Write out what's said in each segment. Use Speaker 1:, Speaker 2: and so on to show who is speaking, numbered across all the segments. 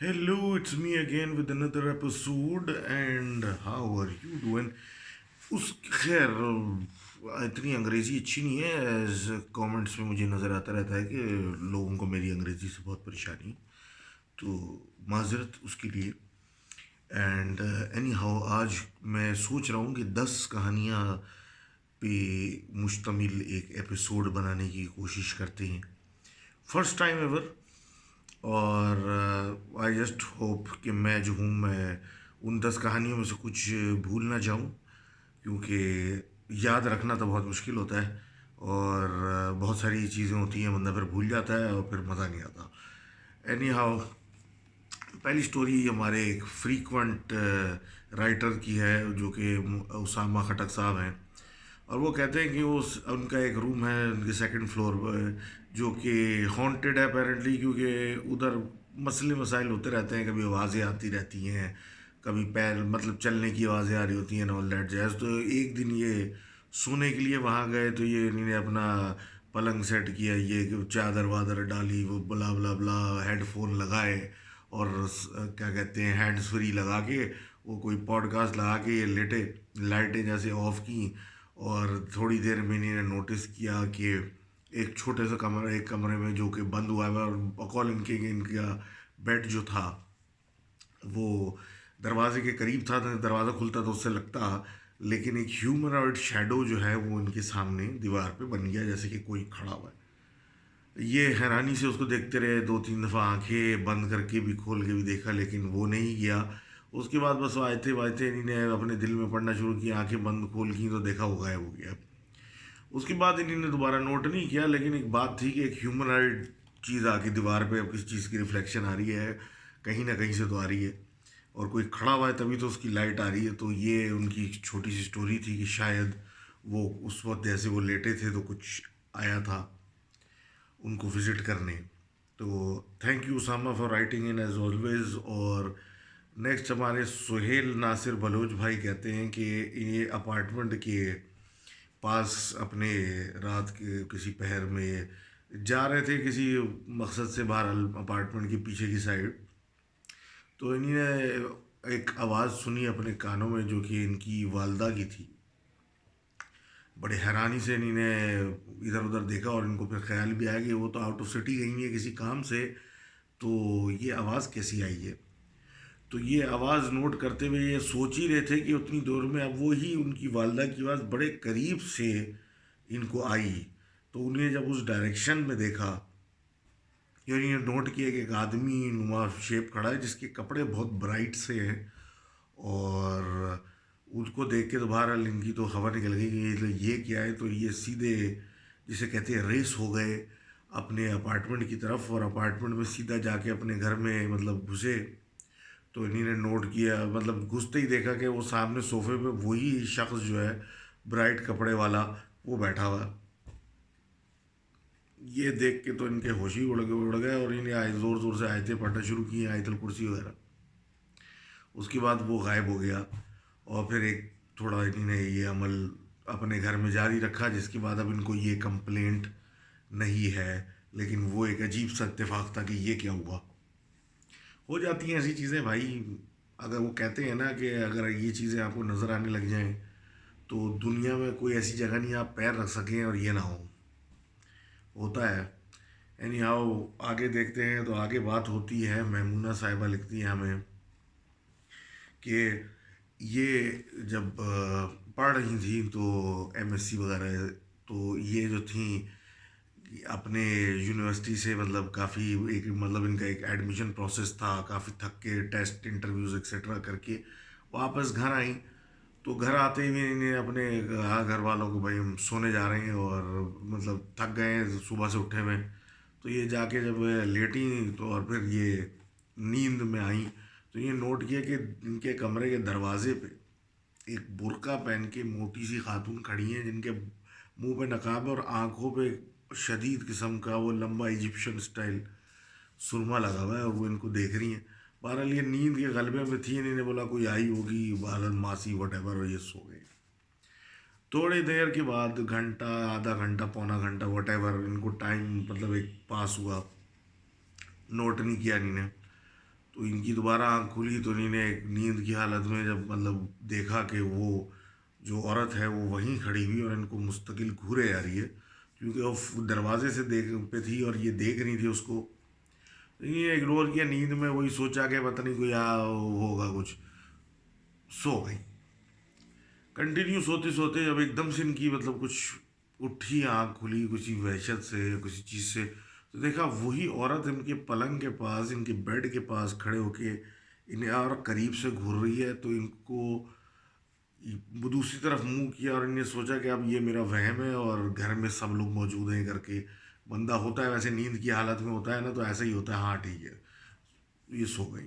Speaker 1: Hello, it's me again with another episode, and how are you doing? उस खैर इतनी अंग्रेज़ी अच्छी नहीं है एज कमेंट्स में मुझे नज़र आता रहता है कि लोगों को मेरी अंग्रेज़ी से बहुत परेशानी है, तो माजरत उसके लिए। एंड एनी हाउ आज मैं सोच रहा हूँ कि 10 कहानियाँ पे मुश्तमिल एक एपिसोड बनाने की कोशिश करते हैं, फर्स्ट टाइम एवर। और आई जस्ट होप कि मैं जो हूँ मैं उन 10 कहानियों में से कुछ भूल ना जाऊँ, क्योंकि याद रखना तो बहुत मुश्किल होता है और बहुत सारी चीज़ें होती हैं, बंदा फिर भूल जाता है और फिर मज़ा नहीं आता। एनी हाउ, पहली स्टोरी हमारे एक फ्रीक्वेंट राइटर की है जो कि उसामा खटक साहब हैं। और वो कहते हैं कि वो उनका एक रूम है उनके सेकंड फ्लोर पर जो कि हॉन्टेड है अपेरेंटली, क्योंकि उधर मसले मसाइल होते रहते हैं, कभी आवाज़ें आती रहती हैं, कभी पैर मतलब चलने की आवाज़ें आ रही होती हैं, ऑल दैट जैज। तो एक दिन ये सोने के लिए वहाँ गए तो ये इन्होंने अपना पलंग सेट किया, ये चादर वादर डाली, वो बला बला बला, हेडफोन लगाए और क्या कहते हैं हैंड्स फ्री लगा के वो कोई पॉडकास्ट लगा के ये लेटे, लाइटें जैसे ऑफ की। और थोड़ी देर में इन्होंने नोटिस किया कि एक छोटे से कमरे, एक कमरे में जो कि बंद हुआ है, और बकौल इनके इनका बेड जो था वो दरवाजे के करीब था, तो दरवाज़ा खुलता तो उससे लगता, लेकिन एक ह्यूमनॉइड शैडो जो है वो इनके सामने दीवार पे बन गया, जैसे कि कोई खड़ा हुआ है। ये हैरानी से उसको देखते रहे, 2-3 दफ़ा आंखें बंद करके भी खोल के भी देखा, लेकिन वो नहीं गया। उसके बाद बस वो आयते वायते इन्होंने अपने दिल में पढ़ना शुरू किया, आंखें बंद खोल की तो देखा वो गायब हो गया। उसके बाद इन्होंने दोबारा नोट नहीं किया, लेकिन एक बात थी कि एक ह्यूमनॉइड चीज़ आके दीवार पे अब किसी चीज़ की रिफ्लेक्शन आ रही है, कहीं ना कहीं से तो आ रही है, और कोई खड़ा हुआ है तभी तो उसकी लाइट आ रही है। तो ये उनकी एक छोटी सी स्टोरी थी कि शायद वो उस वक्त जैसे वो लेटे थे तो कुछ आया था उनको विज़िट करने। तो thank you Usama for writing in as always. और नेक्स्ट हमारे सुहेल नासिर बलोच भाई कहते हैं कि ये अपार्टमेंट के पास अपने रात के किसी पहर में जा रहे थे किसी मकसद से बाहर, अपार्टमेंट के पीछे की साइड। तो इन्होंने एक आवाज़ सुनी अपने कानों में जो कि इनकी वालदा की थी। बड़े हैरानी से इन्होंने इधर उधर देखा और इनको फिर ख्याल भी आया कि वो तो आउट ऑफ सिटी गई है किसी काम से, तो ये आवाज़ कैसी आई है। तो ये आवाज़ नोट करते हुए ये सोच ही रहे थे कि उतनी दूर में अब वो ही उनकी वालदा की आवाज़ बड़े करीब से इनको आई। तो उन्हें जब उस डायरेक्शन में देखा, यानी ये नोट किया कि एक आदमी नुमा शेप खड़ा है जिसके कपड़े बहुत ब्राइट से हैं। और उसको देख के तो बहरहाल इनकी तो हवा निकल गई कि ये क्या है। तो ये सीधे जिसे कहते हैं रेस हो गए अपने अपार्टमेंट की तरफ, और अपार्टमेंट में सीधा जाके अपने घर में मतलब घुसे। तो इन्हीं ने नोट किया, मतलब घुसते ही देखा कि वो सामने सोफे पे वही शख्स जो है ब्राइट कपड़े वाला वो बैठा हुआ। ये देख के तो इनके होश ही उड़ गए और इन्हें आए ज़ोर ज़ोर से आयतें पढ़ना शुरू की, आयतल कुर्सी वगैरह। उसके बाद वो गायब हो गया और फिर एक थोड़ा इन्होंने ये अमल अपने घर में जारी रखा, जिसके बाद अब इनको ये कंप्लेंट नहीं है। लेकिन वो एक अजीब सा इत्तेफाक था कि ये क्या हुआ। हो जाती हैं ऐसी चीज़ें भाई। अगर वो कहते हैं ना कि अगर ये चीज़ें आपको नज़र आने लग जाएं तो दुनिया में कोई ऐसी जगह नहीं आप पैर रख सकें और ये ना हो, होता है। एनी हाउ आगे देखते हैं। तो आगे बात होती है, मैमूना साहिबा लिखती हैं हमें कि ये जब पढ़ रही थी तो एमएससी वगैरह, तो ये जो थी अपने यूनिवर्सिटी से मतलब काफ़ी एक मतलब इनका एक एडमिशन प्रोसेस था, काफ़ी थक के टेस्ट इंटरव्यूज़ एक्सेट्रा करके वापस घर आई। तो घर आते ही इन्हें अपने कहा घर वालों को भाई हम सोने जा रहे हैं और मतलब थक गए हैं सुबह से उठे हुए। तो ये जाके जब लेटी तो और फिर ये नींद में आई तो ये नोट किया कि इनके कमरे के दरवाजे पे एक बुर्का पहन के मोटी सी खातून खड़ी हैं, जिनके मुंह पे नकाब है और आंखों पे शदीद किस्म का वो लंबा इजिप्शियन स्टाइल सुरमा लगा हुआ है, और वो इनको देख रही हैं। बहरहाल ये नींद के गलबे में थी, इन्होंने बोला कोई आई होगी, बहरहाल मासी वट एवर, और ये सो गए। थोड़ी देर के बाद घंटा, आधा घंटा, पौना घंटा, वट एवर इनको टाइम मतलब एक पास हुआ, नोट नहीं किया इन्होंने। तो इनकी दोबारा आँख खुली तो इन्होंने एक नींद की हालत में जब मतलब देखा कि वो जो औरत है वो वहीं खड़ी हुई और इनको मुस्तकिल घूरे आ रही है, क्योंकि वो दरवाजे से देख पे थी और ये देख रही थी उसको। तो ये इग्नोर किया, नींद में वही सोचा कि पता नहीं कोई होगा कुछ, सो गई। कंटिन्यू सोते सोते जब एकदम से इनकी मतलब कुछ उठी, आँख खुली किसी वहशत से या किसी चीज़ से, तो देखा वही औरत इनके पलंग के पास, इनके बेड के पास खड़े होके इन्हें और करीब से घूर रही है। तो इनको वो दूसरी तरफ मुंह किया और इन्हें सोचा कि अब ये मेरा वहम है और घर में सब लोग मौजूद हैं करके। बंदा होता है वैसे नींद की हालत में होता है ना, तो ऐसा ही होता है, हाँ ठीक है। ये सो गई।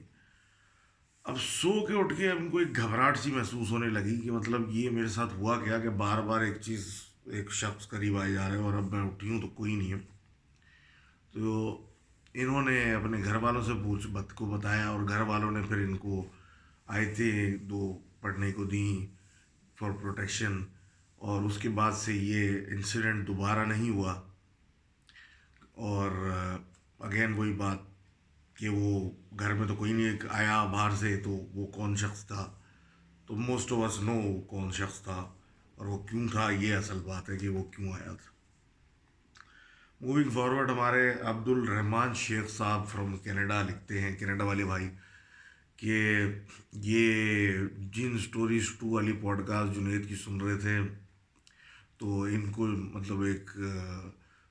Speaker 1: अब सो के उठ के अब इनको एक घबराहट सी महसूस होने लगी कि मतलब ये मेरे साथ हुआ क्या कि बार बार एक चीज़, एक शख्स करीब आए जा रहे हैं और अब मैं उठी हूँ तो कोई नहीं है। तो इन्होंने अपने घर वालों से पूछ बत को बताया और घर वालों ने फिर इनको आए थे दो पढ़ने को दी फॉर प्रोटेक्शन। और उसके बाद से ये इंसिडेंट दोबारा नहीं हुआ। और अगेन वही बात कि वो घर में तो कोई नहीं आया बाहर से, तो वो कौन शख्स था, तो मोस्ट ऑफ अस नो कौन शख्स था और वो क्यों था। ये असल बात है कि वो क्यों आया था। मूविंग फॉरवर्ड, हमारे अब्दुल रहमान शेख साहब फ्रॉम कनाडा लिखते हैं, कनाडा वाले भाई, कि ये जिन स्टोरीज 2 वाली पॉडकास्ट जुनेद की सुन रहे थे, तो इनको मतलब एक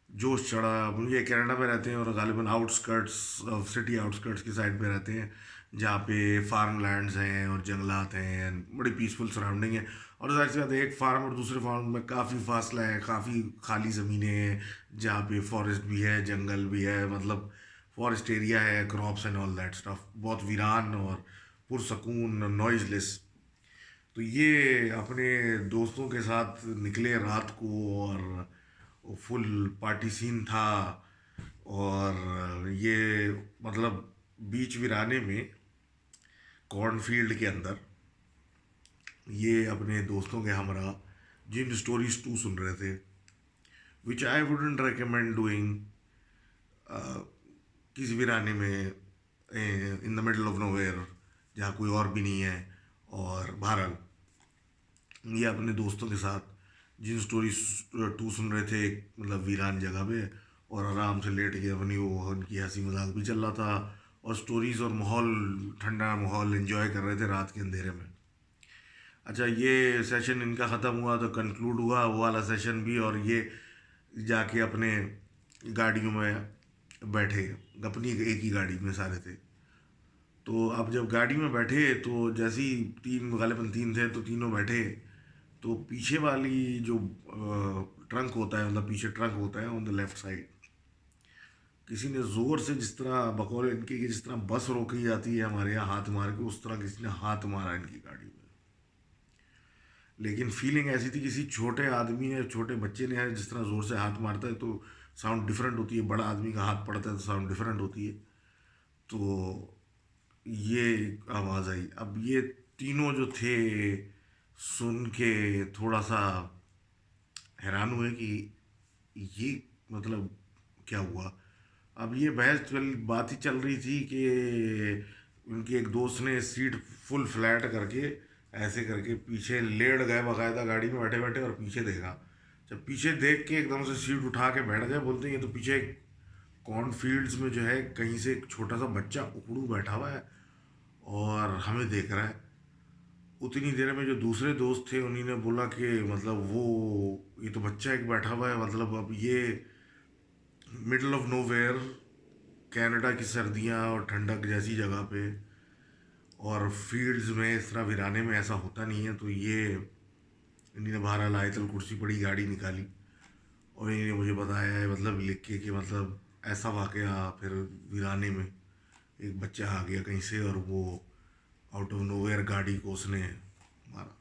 Speaker 1: जोश चढ़ा। ये कनाडा में रहते हैं और गालिबन आउटस्कर्ट्स ऑफ सिटी, आउटस्कर्ट्स की साइड पे रहते हैं, जहाँ पे फार्म लैंड्स हैं और जंगलात हैं, बड़ी पीसफुल सराउंडिंग है। और जाहिर सी बात है, एक फार्म और दूसरे फार्म में काफ़ी फासला है, काफ़ी खाली ज़मीनें हैं जहाँ पे फॉरेस्ट भी है, जंगल भी है, मतलब फॉरेस्ट एरिया है, crops and all that stuff, बहुत वीरान और पुरसकून, नॉइजलेस। तो ये अपने दोस्तों के साथ निकले रात को और फुल पार्टी सीन था। और ये मतलब बीच वीराने में कॉर्नफील्ड के अंदर ये अपने दोस्तों के हमरा जिन स्टोरीज 2 सुन रहे थे, विच आई वुडेंट रिकमेंड डूइंग किसी वीराने में in the middle of nowhere जहाँ कोई और भी नहीं है। और बहरहाल ये अपने दोस्तों के साथ जिन स्टोरी 2 सुन रहे थे, एक मतलब वीरान जगह पे, और आराम से लेट के अपनी वो उनकी हंसी मजाक भी चल रहा था और स्टोरीज़ और माहौल, ठंडा माहौल एंजॉय कर रहे थे रात के अंधेरे में। अच्छा, ये सेशन इनका ख़त्म हुआ तो कंक्लूड हुआ वो वाला सेशन भी, और ये जाके अपने गाड़ियों में बैठे, अपनी एक ही गाड़ी में सारे थे। तो अब जब गाड़ी में बैठे तो जैसे ही तीन, गालिबन 3 थे, तो तीनों बैठे, तो पीछे वाली जो ट्रंक होता है, मतलब पीछे ट्रंक होता है ऑन द लेफ्ट साइड, किसी ने ज़ोर से, जिस तरह बकौल इनके कि जिस तरह बस रोकी जाती है हमारे यहाँ हाथ मार के, उस तरह किसी ने हाथ मारा इनकी गाड़ी में। लेकिन फीलिंग ऐसी थी, किसी छोटे आदमी ने, छोटे बच्चे ने जिस तरह ज़ोर से हाथ मारता है तो साउंड डिफरेंट होती है, बड़ा आदमी का हाथ पड़ता है तो साउंड डिफरेंट होती है। तो ये आवाज़ आई। अब ये तीनों जो थे सुन के थोड़ा सा हैरान हुए कि ये मतलब क्या हुआ। अब ये बात ही चल रही थी कि उनके एक दोस्त ने सीट फुल फ्लैट करके ऐसे करके पीछे लेट गए, बाकायदा गाड़ी में बैठे बैठे, और पीछे देखा। जब पीछे देख के एकदम से सीट उठा के बैठ गए, बोलते हैं ये तो पीछे कॉर्नफील्ड्स में जो है कहीं से एक छोटा सा बच्चा उकड़ू बैठा हुआ है और हमें देख रहा है। उतनी देर में जो दूसरे दोस्त थे उन्हीं ने बोला कि मतलब वो ये तो बच्चा एक बैठा हुआ है, मतलब अब ये मिडल ऑफ नोवेयर, कनाडा की सर्दियाँ और ठंडक जैसी जगह पे और फील्ड्स में इस तरह वीराने में ऐसा होता नहीं है। तो ये इन्होंने बहरहाल आयतल कुर्सी पड़ी, गाड़ी निकाली और इन्होंने मुझे बताया है, मतलब लिख के कि मतलब ऐसा वाकया फिर वीराने में एक बच्चा आ गया कहीं से और वो आउट ऑफ नोवेयर गाड़ी को उसने मारा।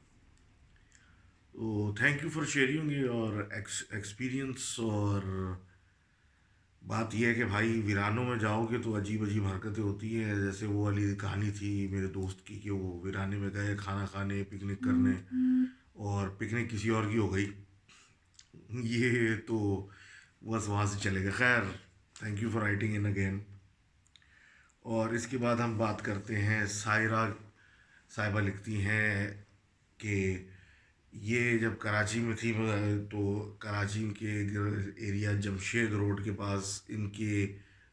Speaker 1: तो thank you for sharing your experience. और बात यह है कि भाई वीरानों में जाओगे तो अजीब अजीब हरकतें होती हैं, जैसे वो वाली कहानी थी मेरे दोस्त की कि वो वीराने में गए खाना खाने, पिकनिक करने, और पिकनिक किसी और की हो गई। ये तो बस वहाँ से चले गए। खैर, thank you for writing in again. और इसके बाद हम बात करते हैं सायरा साहिबा लिखती हैं कि ये जब कराची में थी तो कराची के एरिया जमशेद रोड के पास इनके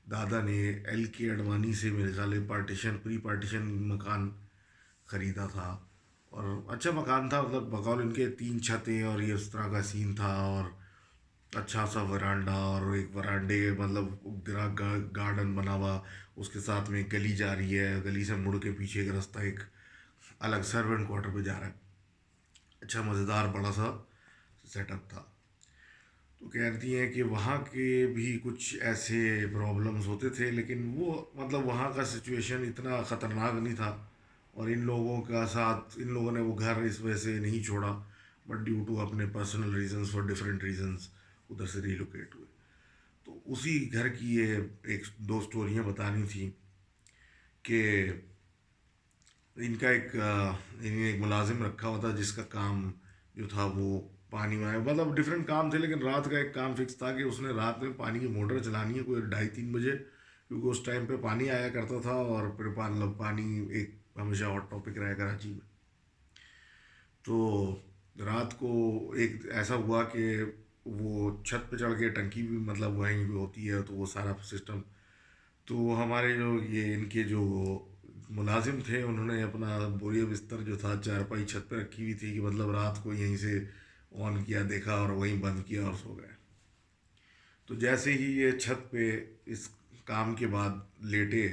Speaker 1: दादा ने एल के अडवाणी से मेरे ख्याल पार्टीशन प्री पार्टीशन मकान ख़रीदा था। और अच्छा मकान था, मतलब बकौल इनके 3 छतें और ये उस तरह का सीन था। और अच्छा सा वरांडा और एक वरांडे मतलब गिरा गार्डन बना हुआ, उसके साथ में एक गली जा रही है, गली से मुड़ के पीछे एक रास्ता एक अलग सर्वेंट क्वार्टर पे जा रहा है। अच्छा मज़ेदार बड़ा सा सेटअप था। तो कहती हैं कि वहाँ के भी कुछ ऐसे प्रॉब्लम्स होते थे, लेकिन वो मतलब वहाँ का सिचुएशन इतना ख़तरनाक नहीं था। और इन लोगों का साथ इन लोगों ने वो घर इस वजह से नहीं छोड़ा, बट ड्यू टू अपने personal reasons for different reasons उधर से रिलोकेट हुए। तो उसी घर की ये एक दो स्टोरियाँ बतानी थी कि इन्हें एक मुलाजिम रखा हुआ था जिसका काम जो था वो पानी में मतलब डिफरेंट काम थे, लेकिन रात का एक काम फिक्स था कि उसने रात में पानी की मोटर चलानी है कोई 2:30-3 बजे, क्योंकि उस टाइम पे पानी आया करता था। और फिर मतलब पानी एक हमेशा हॉट टॉपिक रहा कराची में। तो रात को एक ऐसा हुआ कि वो छत पे चढ़ के टंकी भी मतलब वहीं पे होती है, तो वो सारा सिस्टम। तो हमारे जो ये इनके जो मुलाजिम थे उन्होंने अपना बोरिया बिस्तर जो था चारपाई छत पे रखी हुई थी कि मतलब रात को यहीं से ऑन किया, देखा और वहीं बंद किया और सो गए। तो जैसे ही ये छत पे इस काम के बाद लेटे,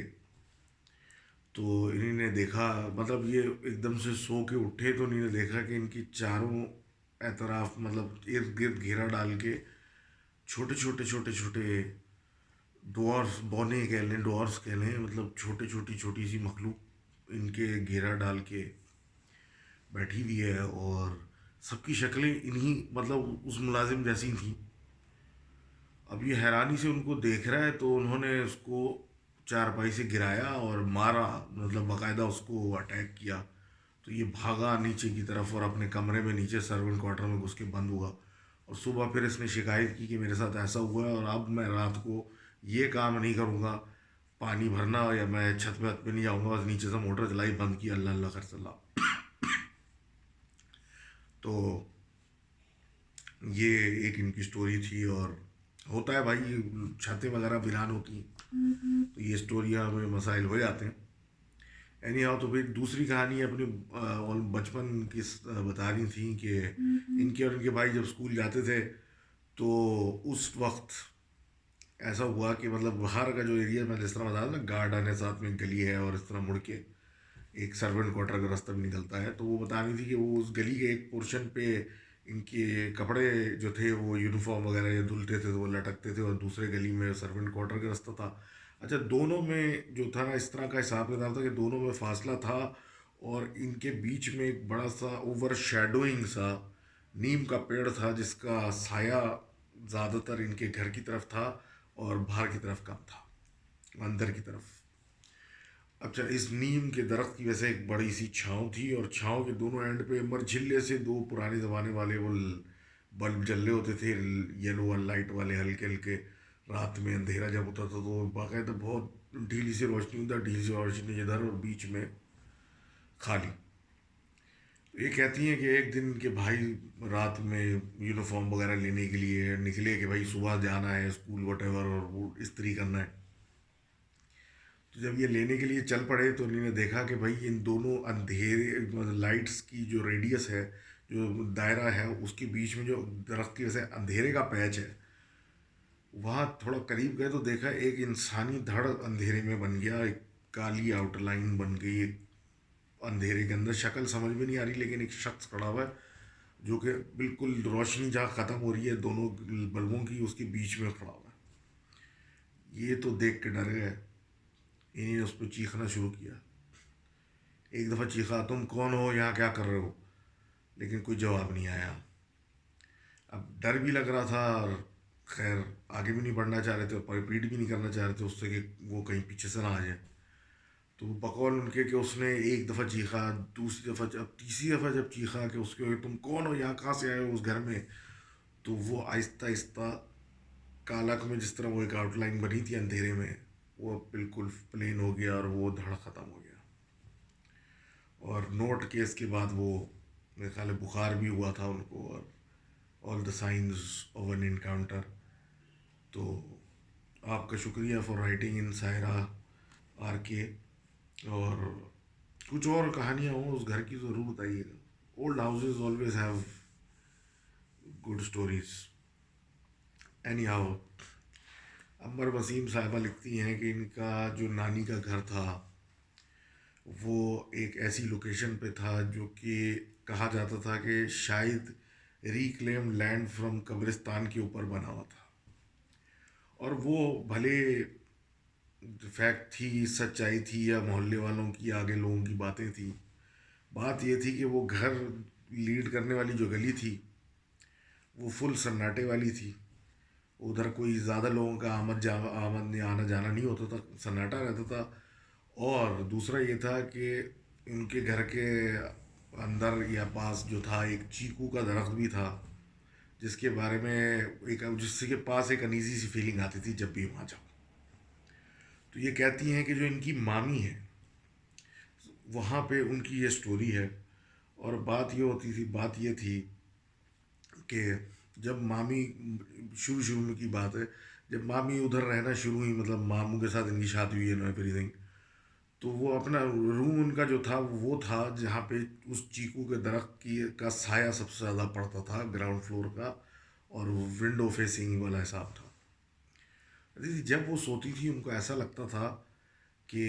Speaker 1: तो इन्होंने देखा मतलब ये एकदम से सो के उठे तो इन्होंने देखा कि इनकी चारों एतराफ मतलब इर्द गिर्द घेरा डाल के छोटे छोटे छोटे छोटे डॉर्स बौने कह लें, डॉर्स कह लें, मतलब छोटे छोटी छोटी सी मखलूक इनके घेरा डाल के बैठी हुई है। और सबकी शक्लें इन्हीं मतलब उस मुलाजिम जैसी थी। अब ये हैरानी से उनको देख रहा है, तो उन्होंने उसको चारपाई से गिराया और मारा, मतलब बाकायदा उसको अटैक किया। तो ये भागा नीचे की तरफ और अपने कमरे में नीचे सर्वेंट क्वार्टर में घुस के बंद हुआ। और सुबह फिर इसने शिकायत की कि मेरे साथ ऐसा हुआ है और अब मैं रात को ये काम नहीं करूँगा, पानी भरना या मैं छत पे नहीं जाऊँगा, बस नीचे से मोटर चलाई बंद की, अल्लाह अल्लाह कर चला। तो ये एक इनकी स्टोरी थी। और होता है भाई, छतें वगैरह वीरान होती हैं तो ये स्टोरियाँ में मसाइल हो जाते हैं। एनी हाउ, तो फिर दूसरी कहानी अपने और बचपन की बता रही थी कि इनके और इनके भाई जब स्कूल जाते थे, तो उस वक्त ऐसा हुआ कि मतलब बाहर का जो एरिया मैं जिस तरह बता रहा था ना, गार्डन है, साथ में गली है और इस तरह मुड़ के एक सर्वेंट क्वार्टर का रास्ता भी निकलता है। तो वो बता रही थी कि वो उस गली के एक पोर्शन पे इनके कपड़े जो थे वो यूनिफॉर्म वगैरह ये धुलते थे तो वो लटकते थे, और दूसरे गली में सर्वेंट क्वार्टर का रास्ता था। अच्छा, दोनों में जो था ना इस तरह का हिसाब किताब था कि दोनों में फासला था, और इनके बीच में एक बड़ा सा ओवर शेडोइंग सा नीम का पेड़ था जिसका साया ज़्यादातर इनके घर की तरफ था और बाहर की तरफ कम था, अंदर की तरफ। अच्छा, इस नीम के दरख्त की वैसे एक बड़ी सी छाँव थी, और छाँव के दोनों एंड पे मरझिल्ले से दो पुराने ज़माने वाले वो बल्ब जल रहे होते थे, येलो वाले लाइट वाले, हल्के हल्के। रात में अंधेरा जब होता था तो बाकायदा बहुत ढीली सी रोशनी होता, ढीली सी रोशनी इधर और बीच में खाली। ये कहती हैं कि एक दिन के भाई रात में यूनिफॉर्म वगैरह लेने के लिए निकले कि भाई सुबह जाना है स्कूल वट और वो इस्त्री करना है। तो जब ये लेने के लिए चल पड़े तो इन्होंने देखा कि भाई इन दोनों अंधेरे मतलब लाइट्स की जो रेडियस है, जो दायरा है, उसके बीच में जो दरख्त की वजह से अंधेरे का पैच है, वहाँ थोड़ा करीब गए तो देखा एक इंसानी धड़ अंधेरे में बन गया, एक काली आउटलाइन बन गई एक अंधेरे के अंदर। शक्ल समझ में नहीं आ रही, लेकिन एक शख्स खड़ा हुआ है जो कि बिल्कुल रोशनी जहाँ ख़त्म हो रही है दोनों बल्बों की, उसके बीच में खड़ा हुआ है। ये तो देख के डर गए, इन्हें उस पर चीखना शुरू किया। एक दफ़ा चीखा, तुम कौन हो, यहाँ क्या कर रहे हो? लेकिन कोई जवाब नहीं आया। अब डर भी लग रहा था, और खैर आगे भी नहीं बढ़ना चाह रहे थे, और रिपीट भी नहीं करना चाह रहे थे उससे कि वो कहीं पीछे से ना आ जाए। तो बकौल उनके कि उसने एक दफ़ा चीखा, दूसरी दफ़ा, जब तीसरी दफ़ा जब चीखा कि उसके तुम कौन हो, यहाँ कहाँ से आए हो उस घर में, तो वो आहिस्ता आहिस्ता कालक में जिस तरह वो एक आउटलाइन बनी थी अंधेरे में, वो बिल्कुल प्लेन हो गया और वो धड़ ख़त्म हो गया। और नोट केस के बाद वो, मेरे ख्याल है बुखार भी हुआ था उनको, और all the science of an encounter. तो आपका शुक्रिया for writing in Saira R K. और कुछ और कहानियाँ हो उस घर की ज़रूर बताइएगा। Old houses always have good stories. Anyhow, Amar Waseem Sahiba लिखती हैं कि इनका जो नानी का घर था वो एक ऐसी लोकेशन पे था जो कि कहा जाता था कि शायद रिक्लेम लैंड फ्रॉम कब्रिस्तान के ऊपर बना हुआ था। और वो भले फैक्ट थी, सच्चाई थी, या मोहल्ले वालों की, आगे लोगों की बातें थी, बात ये थी कि वो घर लीड करने वाली जो गली थी वो फुल सन्नाटे वाली थी। उधर कोई ज़्यादा लोगों का आमद आना जाना नहीं होता था, सन्नाटा रहता था। और दूसरा ये था कि उनके घर के अंदर या पास जो था एक चीकू का दरख्त भी था, जिसके बारे में एक जिसके पास एक अनईज़ी सी फीलिंग आती थी जब भी वहाँ जाओ। तो ये कहती हैं कि जो इनकी मामी है वहाँ पे उनकी ये स्टोरी है। और बात ये थी कि जब मामी, शुरू शुरू में की बात है, जब मामी उधर रहना शुरू हुई, मतलब मामू के साथ इनकी शादी हुई है, एवरीथिंग, तो वो अपना रूम उनका जो था वो था जहाँ पे उस चीकू के दरख्त की का साया सबसे ज़्यादा पड़ता था, ग्राउंड फ्लोर का। और वो विंडो फेसिंग वाला हिसाब था। दीदी जब वो सोती थी उनको ऐसा लगता था कि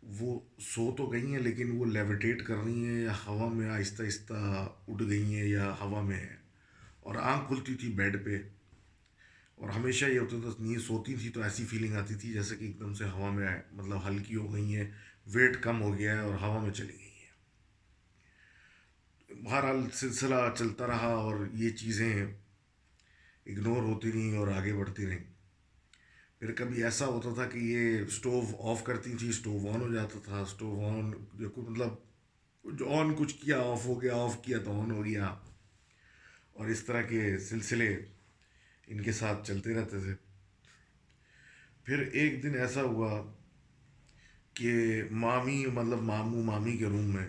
Speaker 1: वो सो तो गई हैं लेकिन वो लेविटेट कर रही हैं, या हवा में आहिस्ता आहिस्ता उड़ गई हैं, या हवा में है। और आँख खुलती थी बेड पे, और हमेशा ये होता था नींद सोती थी तो ऐसी फीलिंग आती थी जैसे कि एकदम से हवा में आए, मतलब हल्की हो गई हैं, वेट कम हो गया है और हवा में चली गई हैं। बहरहाल सिलसिला चलता रहा और ये चीज़ें इग्नोर होती रहीं और आगे बढ़ती रहीं। फिर कभी ऐसा होता था कि ये स्टोव ऑफ करती थी, स्टोव ऑन हो जाता था, स्टोव ऑन जो कुछ मतलब जो ऑन कुछ किया ऑफ हो गया, ऑफ किया तो ऑन हो गया। और इस तरह के सिलसिले इनके साथ चलते रहते थे। फिर एक दिन ऐसा हुआ कि मामी, मतलब मामू मामी के रूम में,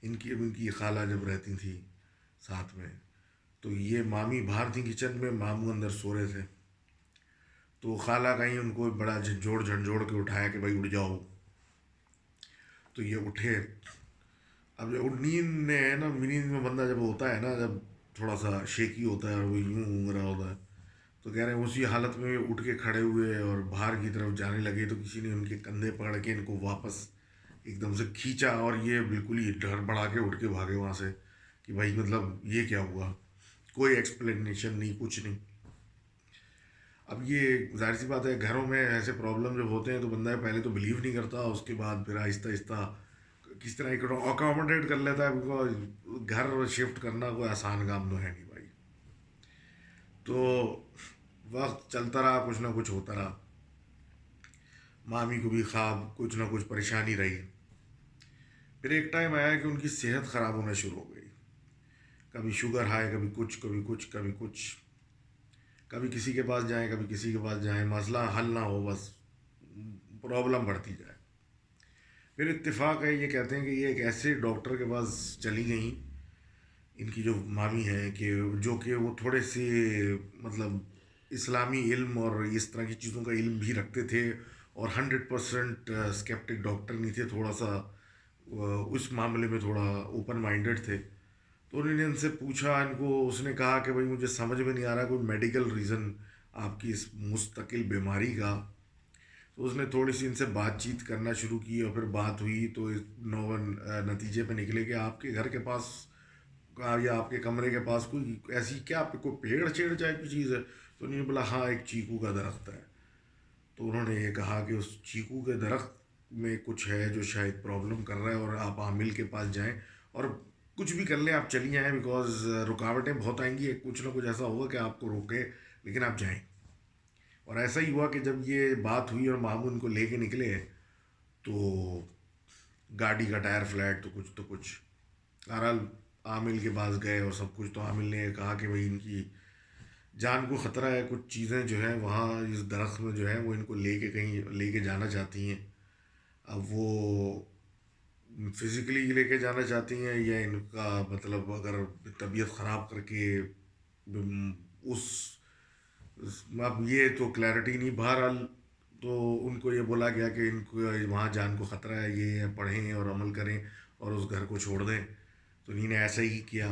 Speaker 1: इनकी खाला जब रहती थी साथ में, तो ये मामी बाहर थी किचन में, मामू अंदर सो रहे थे। तो खाला का ही उनको बड़ा झंझोड़ झंझोड़ के उठाया कि भाई उठ जाओ। तो ये उठे। अब जो नींद में है ना, नींद में बंदा जब होता है ना, जब थोड़ा सा शेकी होता है और वो यूं ऊँग रहा होता है, तो कह रहे हैं उसी हालत में उठ के खड़े हुए और बाहर की तरफ जाने लगे, तो किसी ने उनके कंधे पकड़ के इनको वापस एकदम से खींचा, और ये बिल्कुल ही डर बढ़ा के उठ के भागे वहाँ से कि भाई मतलब ये क्या हुआ। कोई एक्सप्लेनेशन नहीं, कुछ नहीं। अब ये जाहिर सी बात है, घरों में ऐसे प्रॉब्लम जब होते हैं तो बंदा पहले तो बिलीव नहीं करता, उसके बाद फिर आहिस्ता आहिस्ता किस तरह अकोमोडेट कर लेता है, बिकॉज घर शिफ्ट करना कोई आसान काम तो है नहीं भाई। तो वक्त चलता रहा, कुछ ना कुछ होता रहा। मामी को भी ख्वाब कुछ ना कुछ परेशानी रही। फिर एक टाइम आया कि उनकी सेहत ख़राब होना शुरू हो गई। कभी शुगर हाई, कभी कुछ कभी कुछ कभी कुछ, कभी किसी के पास जाएं कभी किसी के पास जाएं, मसला हल ना हो, बस प्रॉब्लम बढ़ती जाए। फिर इत्तेफाक है, ये कहते हैं कि ये एक ऐसे डॉक्टर के पास चली गई, इनकी जो मामी है, कि जो कि वो थोड़े से मतलब इस्लामी इल्म और इस तरह की चीज़ों का इल्म भी रखते थे, और 100% स्केप्टिक डॉक्टर नहीं थे, थोड़ा सा उस मामले में थोड़ा ओपन माइंडेड थे। तो उन्होंने इनसे पूछा, इनको उसने कहा कि भाई मुझे समझ में नहीं आ रहा कोई मेडिकल रीज़न आपकी इस मुस्तकिल बीमारी का। तो उसने थोड़ी सी इनसे बातचीत करना शुरू की, और फिर बात हुई तो इस नोवन नतीजे पे निकले कि आपके घर के पास या आपके कमरे के पास कोई ऐसी क्या, आपके कोई पेड़ चेड़ चाहे कोई चीज़ है। तो उन्होंने बोला हाँ, एक चीकू का दरख्त है। तो उन्होंने ये कहा कि उस चीकू के दरख्त में कुछ है जो शायद प्रॉब्लम कर रहा है, और आप आमिल के पास जाएं और कुछ भी कर लें, आप चली जाएं, बिकॉज रुकावटें बहुत आएंगी, कुछ ना कुछ ऐसा होगा कि आपको रोके, लेकिन आप जाएं। और ऐसा ही हुआ कि जब ये बात हुई और मामू उनको लेके निकले, तो गाड़ी का टायर फ्लैट, तो कुछ बहरहाल आमिल के पास गए और सब कुछ। तो आमिल ने कहा कि भाई इनकी जान को ख़तरा है, कुछ चीज़ें जो है वहाँ इस दरख्त में जो है वो इनको लेके कहीं लेके जाना चाहती हैं। अब वो फिज़िकली लेके जाना चाहती हैं या इनका मतलब अगर तबीयत ख़राब करके उस अब ये तो क्लैरिटी नहीं, बहरहाल तो उनको ये बोला गया कि इनको वहाँ जान को ख़तरा है, ये पढ़ें और अमल करें और उस घर को छोड़ दें। तो इन्हीं ने ऐसा ही किया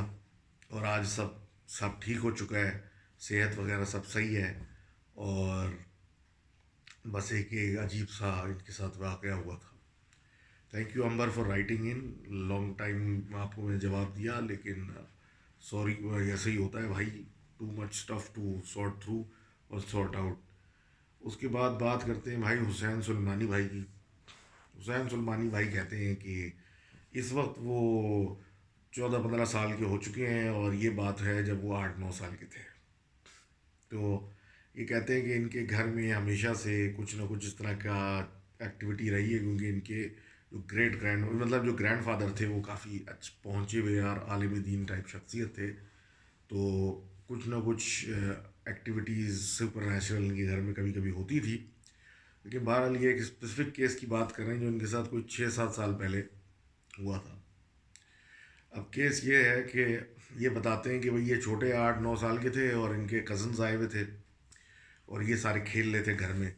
Speaker 1: और आज सब सब ठीक हो चुका है, सेहत वगैरह सब सही है। और बस एक अजीब सा इनके साथ वाक़या हुआ था। Thank you Ambar for writing in, long time आपको मैंने जवाब दिया, लेकिन सॉरी, ऐसे ही होता है भाई, too much stuff to sort through और सॉर्ट आउट। उसके बाद बात करते हैं भाई हुसैन सुलेमानी भाई की। हुसैन सुलेमानी भाई कहते हैं कि इस वक्त वो 14-15 साल के हो चुके हैं और ये बात है जब वो 8-9 साल के थे। तो ये कहते हैं कि इनके घर में हमेशा से कुछ ना कुछ इस तरह का एक्टिविटी रही है, क्योंकि इनके जो ग्रेट ग्रैंड मतलब जो ग्रैंड फादर थे वो काफ़ी अच्छे पहुँचे हुए और आलिम दीन टाइप शख्सियत थे। तो कुछ ना कुछ एक्टिविटीज़ सुपर नेचुरल इनके घर में कभी कभी होती थी। लेकिन बहरहाल ये एक स्पेसिफिक केस की बात कर रहे हैं जो इनके साथ कोई 6-7 साल पहले हुआ था। अब केस ये है कि ये बताते हैं कि भाई ये छोटे 8-9 साल के थे और इनके कज़न्स आए हुए थे और ये सारे खेल रहे थे घर में।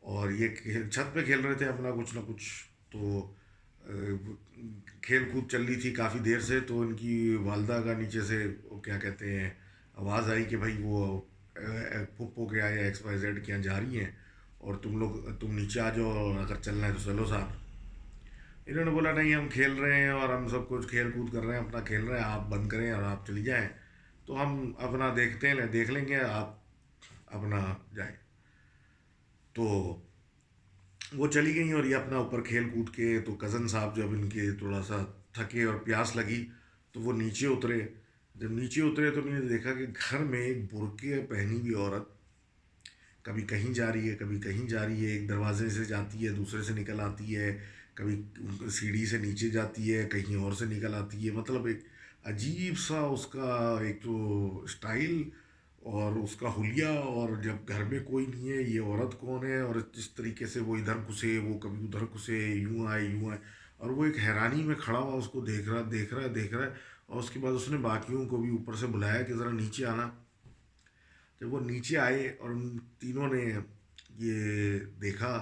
Speaker 1: और ये छत पे खेल रहे थे अपना कुछ ना कुछ। तो खेल कूद चल रही थी काफ़ी देर से, तो इनकी वालदा का नीचे से वो क्या कहते हैं आवाज़ आई कि भाई वो पुप्पो के या XYZ के यहाँ जा रही हैं और तुम नीचे आ जाओ और अगर चलना है तो चलो साथ। इन्होंने बोला नहीं, हम खेल रहे हैं और हम सब कुछ खेल कूद कर रहे हैं, अपना खेल रहे हैं, आप बंद करें और आप चली जाएं, तो हम अपना देख लेंगे, आप अपना जाएं। तो वो चली गई और ये अपना ऊपर खेल कूद के, तो कज़न साहब जब इनके थोड़ा सा थके और प्यास लगी तो वो नीचे उतरे। जब नीचे उतरे तो उन्होंने देखा कि घर में एक बुर्के पहनी हुई औरत कभी कहीं जा रही है, कभी कहीं जा रही है, एक दरवाजे से जाती है, दूसरे से निकल आती है, कभी सीढ़ी से नीचे जाती है, कहीं और से निकल आती है। मतलब एक अजीब सा उसका एक तो स्टाइल और उसका हुलिया, और जब घर में कोई नहीं है ये औरत कौन है, और जिस तरीके से वो इधर घुसे वो कभी उधर घुसे, यूं आए, और वो एक हैरानी में खड़ा हुआ उसको देख रहा है। और उसके बाद उसने बाकियों को भी ऊपर से बुलाया कि ज़रा नीचे आना। जब वो नीचे आए और उन तीनों ने ये देखा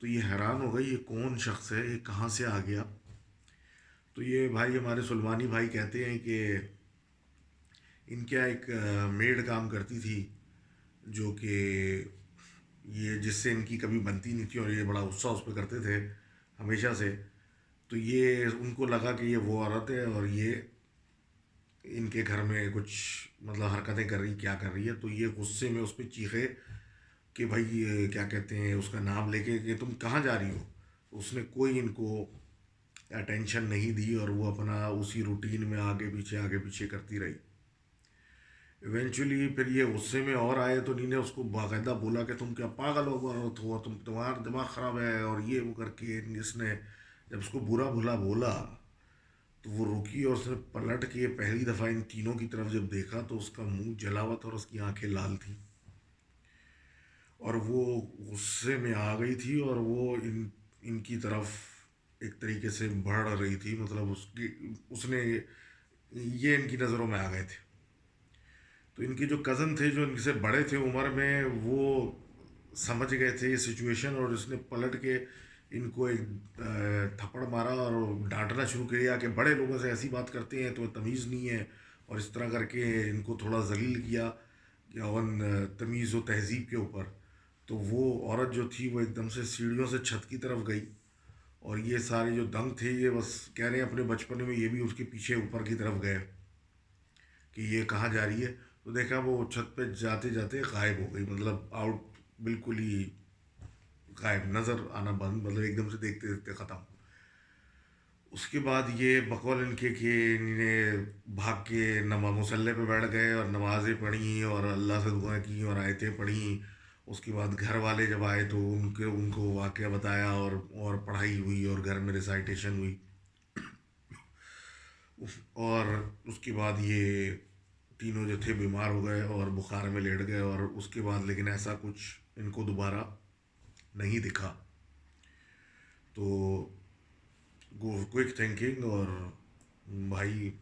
Speaker 1: तो ये हैरान हो गई, ये कौन शख्स है, ये कहाँ से आ गया। तो ये भाई हमारे सुलमानी भाई कहते हैं कि इनके यहाँ एक मेड काम करती थी, जो कि ये जिससे इनकी कभी बनती नहीं थी और ये बड़ा गुस्सा उस पर करते थे हमेशा से। तो ये उनको लगा कि ये वो औरत है और ये इनके घर में कुछ मतलब हरकतें कर रही, क्या कर रही है। तो ये गुस्से में उस पर चीखे कि भाई ये क्या कहते हैं उसका नाम लेके कि तुम कहाँ जा रही हो। तो उसने कोई इनको अटेंशन नहीं दी और वो अपना उसी रूटीन में आगे पीछे करती रही। इवेंचुअली फिर ये गुस्से में और आए तो नी ने उसको बाकायदा बोला कि तुम क्या पागल हो औरत हो, तुम्हारा दिमाग ख़राब है और ये वो करके इसने जब उसको बुरा भुला बोला तो वो रुकी और उसने पलट के पहली दफ़ा इन तीनों की तरफ जब देखा तो उसका मुंह जला हुआ था और उसकी आंखें लाल थी और वो गुस्से में आ गई थी और वो इनकी तरफ एक तरीके से बढ़ रही थी। मतलब उसकी उसने ये इनकी नज़रों में आ गए थे। तो इनके जो कज़न थे जो इनसे बड़े थे उम्र में, वो समझ गए थे ये सिचुएशन और उसने पलट के इनको एक थप्पड़ मारा और डांटना शुरू किया कि बड़े लोगों से ऐसी बात करते हैं तो तमीज़ नहीं है, और इस तरह करके इनको थोड़ा जलील किया कि अवन तमीज़ व तहज़ीब के ऊपर। तो वो औरत जो थी वो एकदम से सीढ़ियों से छत की तरफ गई और ये सारे जो दंग थे ये बस कह रहे हैं अपने बचपन में ये भी उसके पीछे ऊपर की तरफ गए कि ये कहाँ जा रही है। तो देखा वो छत पे जाते जाते गायब हो गई, मतलब आउट, बिल्कुल ही गायब, नज़र आना बंद, मतलब एकदम से देखते देखते ख़त्म। उसके बाद ये बकौल इनके कि इन्हें भाग के मुसल्ले पे बैठ गए और नमाज़ें पढ़ी और अल्लाह से दुआ की और आयतें पढ़ी। उसके बाद घर वाले जब आए तो उनको वाक़या बताया और पढ़ाई हुई और घर में रिसाइटेशन हुई। और उसके बाद ये तीनों जो थे बीमार हो गए और बुखार में लेट गए, और उसके बाद लेकिन ऐसा कुछ इनको दोबारा नहीं दिखा। तो गो क्विक थिंकिंग, और भाई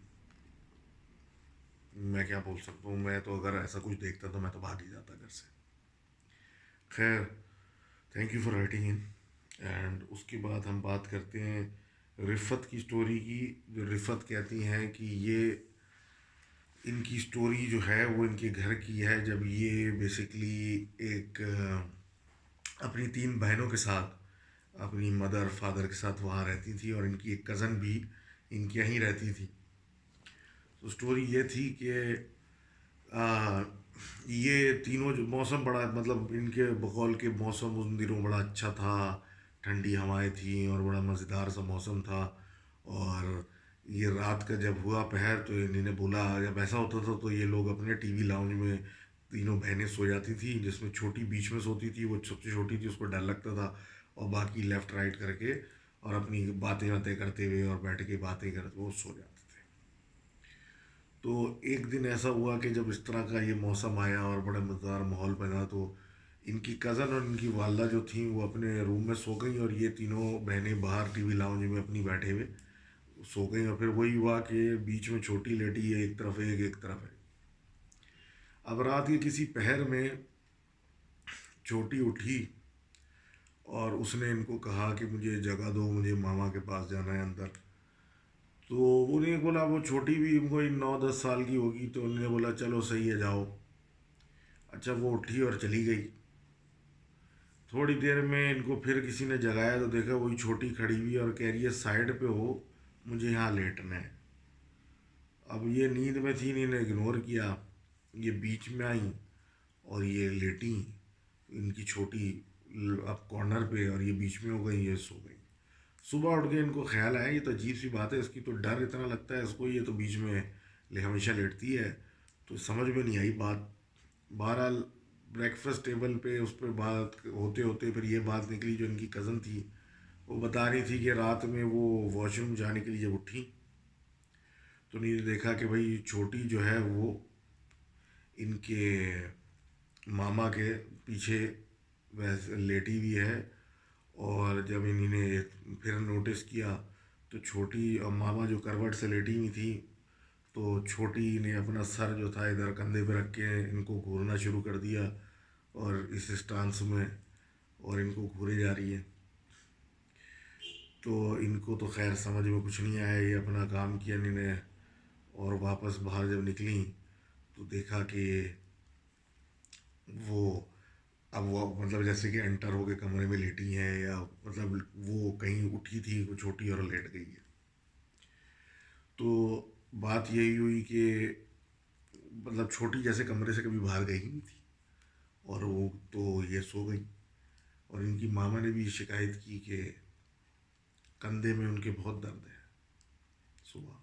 Speaker 1: मैं क्या बोल सकता हूँ, मैं तो अगर ऐसा कुछ देखता तो मैं तो भाग ही जाता घर से। खैर, thank you for writing in. And उसके बाद हम बात करते हैं रिफ़त की स्टोरी की। जो रिफ़त कहती हैं कि ये इनकी स्टोरी जो है वो इनके घर की है, जब ये बेसिकली एक अपनी तीन बहनों के साथ, अपनी मदर फादर के साथ वहाँ रहती थी, और इनकी एक कज़न भी इनके यहीं रहती थी। तो स्टोरी ये थी कि आ, ये तीनों जो मौसम बड़ा, मतलब इनके बकौल के मौसम उन दिनों बड़ा अच्छा था, ठंडी हवाएं थी और बड़ा मज़ेदार सा मौसम था। और ये रात का जब हुआ पहर, तो इन्होंने बोला, जब ऐसा होता था तो ये लोग अपने टीवी लाउंज में तीनों बहनें सो जाती थी, जिसमें छोटी बीच में सोती थी, वो सबसे छोटी थी, उसको डर लगता था, और बाकी लेफ़्ट राइट करके और अपनी बातें बातें करते हुए और बैठ के बातें करते वो सो जाते थे। तो एक दिन ऐसा हुआ कि जब इस तरह का ये मौसम आया और बड़ा मज़ेदार माहौल बना, तो इनकी कज़न और इनकी वालदा जो थी वो अपने रूम में सो गई, और ये तीनों बहनें बाहर टीवी लाउंज में अपनी बैठे हुए सो गई। और फिर वही हुआ कि बीच में छोटी लेटी है एक तरफ है, एक तरफ है। अब रात के किसी पहर में छोटी उठी और उसने इनको कहा कि मुझे जगह दो, मुझे मामा के पास जाना है अंदर। तो उन्हें बोला, वो छोटी भी कोई 9-10 साल की होगी, तो उन्होंने बोला चलो सही है जाओ। अच्छा, वो उठी और चली गई। थोड़ी देर में इनको फिर किसी ने जगाया, तो देखा वही छोटी खड़ी हुई और कह रही है साइड पे हो, मुझे यहाँ लेटना है। अब ये नींद में थी, इन्हें इग्नोर किया, ये बीच में आई और ये लेटी, इनकी छोटी अब कॉर्नर पे, और ये बीच में हो गई, ये सो गई। सुबह उठ के इनको ख्याल आया, ये तो अजीब सी बात है, इसकी तो डर इतना लगता है इसको, ये तो बीच में हमेशा लेटती है। तो समझ में नहीं आई बात। बहरहाल ब्रेकफास्ट टेबल पे उस पर बात होते होते फिर ये बात निकली, जो इनकी कज़न थी वो बता रही थी कि रात में वो वॉशरूम जाने के लिए जब उठी, तो उन्होंने देखा कि भाई छोटी जो है वो इनके मामा के पीछे वैसे लेटी हुई है। और जब इन्होंने फिर नोटिस किया, तो छोटी और मामा जो करवट से लेटी हुई थी, तो छोटी ने अपना सर जो था इधर कंधे पे रख के इनको घूरना शुरू कर दिया, और इस स्टांस में, और इनको घूरे जा रही है। तो इनको तो खैर समझ में कुछ नहीं आया, ये अपना काम किया इन्होंने, और वापस बाहर जब निकली तो देखा कि वो, अब वो मतलब जैसे कि एंटर हो के कमरे में लेटी हैं, या मतलब वो कहीं उठी थी वो छोटी और लेट गई है। तो बात यही हुई कि मतलब छोटी जैसे कमरे से कभी बाहर गई नहीं थी, और वो तो ये सो गई। और इनकी मामा ने भी शिकायत की कि कंधे में उनके बहुत दर्द है सुबह।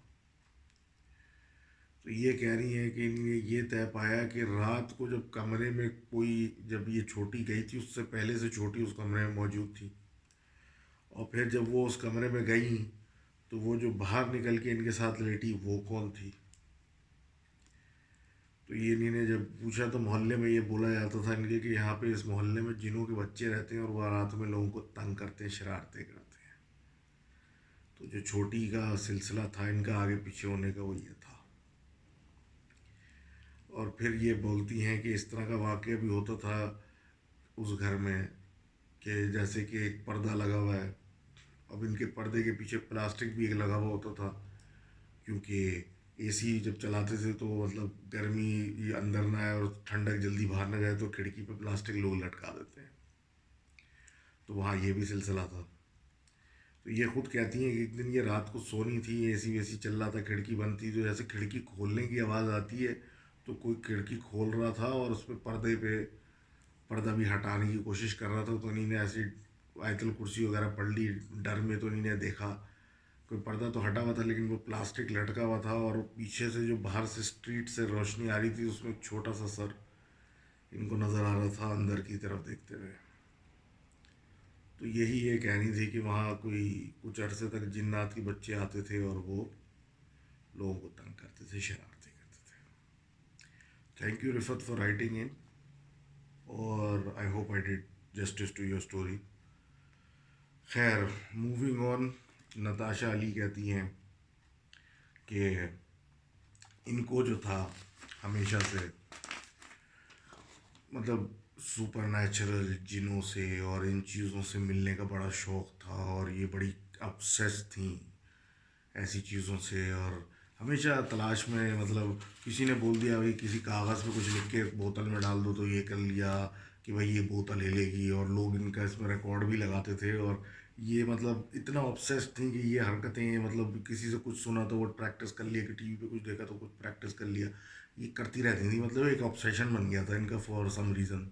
Speaker 1: तो ये कह रही हैं कि इन्होंने ये तय पाया कि रात को जब कमरे में कोई, जब ये छोटी गई थी उससे पहले से छोटी उस कमरे में मौजूद थी, और फिर जब वो उस कमरे में गई, तो वो जो बाहर निकल के इनके साथ लेटी वो कौन थी। तो ये इन्होंने जब पूछा, तो मोहल्ले में ये बोला जाता था इनके कि यहाँ पे इस मोहल्ले में जिनों के बच्चे रहते हैं, और वह रात में लोगों को तंग करते हैं, शरारतें करते हैं। तो जो छोटी का सिलसिला था इनका आगे पीछे होने का, वो ये था। और फिर ये बोलती हैं कि इस तरह का वाक़या भी होता था उस घर में, कि जैसे कि एक पर्दा लगा हुआ है, अब इनके पर्दे के पीछे प्लास्टिक भी एक लगा हुआ होता था, क्योंकि एसी जब चलाते थे तो मतलब गर्मी ये अंदर ना आए और ठंडक जल्दी बाहर ना जाए, तो खिड़की पे प्लास्टिक लोग लटका देते हैं। तो वहाँ ये भी सिलसिला था। तो ये खुद कहती हैं कि एक दिन ये रात को सोनी थी, एसी वेसी चल रहा था, खिड़की बंद थी, तो जैसे खिड़की खोलने की आवाज़ आती है, तो कोई खिड़की खोल रहा था और उस पर पर्दे पे पर्दा भी हटाने की कोशिश कर रहा था। तो इन्होंने ऐसी आयतल कुर्सी वगैरह पढ़ ली डर में, तो इन्होंने देखा कोई पर्दा तो हटा हुआ था, लेकिन वो प्लास्टिक लटका हुआ था, और पीछे से जो बाहर से स्ट्रीट से रोशनी आ रही थी, उसमें एक छोटा सा सर इनको नज़र आ रहा था अंदर की तरफ देखते हुए। तो यही ये कहनी थी कि वहाँ कोई कुछ अरसे तक जिन्नात के बच्चे आते थे, और वो लोगों को तंग करते थे, शरारतें करते थे। Thank you Rifat for writing in, और I hope I did justice to your story. खैर, मूविंग ऑन। नताशा अली कहती हैं कि इनको जो था हमेशा से, मतलब सुपर नेचुरल जिनों से और इन चीज़ों से मिलने का बड़ा शौक़ था, और ये बड़ी अपसेस थी ऐसी चीज़ों से, और हमेशा तलाश में, मतलब किसी ने बोल दिया भाई किसी कागज़ पे कुछ लिख के बोतल में डाल दो तो ये कर लिया कि भाई ये बोतल हिलेगी, और लोग इनका इसमें रिकॉर्ड भी लगाते थे। और ये मतलब इतना ऑब्सेस्ड थी कि ये हरकतें, मतलब किसी से कुछ सुना तो वो प्रैक्टिस कर लिया, कि टीवी पे कुछ देखा तो कुछ प्रैक्टिस कर लिया, ये करती रहती थी। मतलब एक ऑब्सेशन बन गया था इनका फॉर सम रीज़न।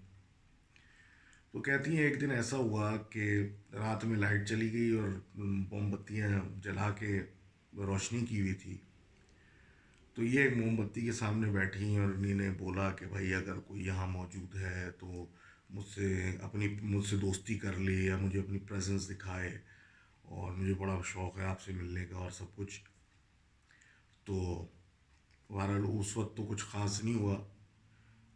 Speaker 1: तो कहती हैं एक दिन ऐसा हुआ कि रात में लाइट चली गई और मोमबत्तियाँ जला के रोशनी की हुई थी। तो ये एक मोमबत्ती के सामने बैठी और इन्हीं ने बोला कि भाई अगर कोई यहाँ मौजूद है तो मुझसे दोस्ती कर ले, या मुझे अपनी प्रेजेंस दिखाए, और मुझे बड़ा शौक़ है आपसे मिलने का और सब कुछ। तो बहरहाल उस वक्त तो कुछ ख़ास नहीं हुआ,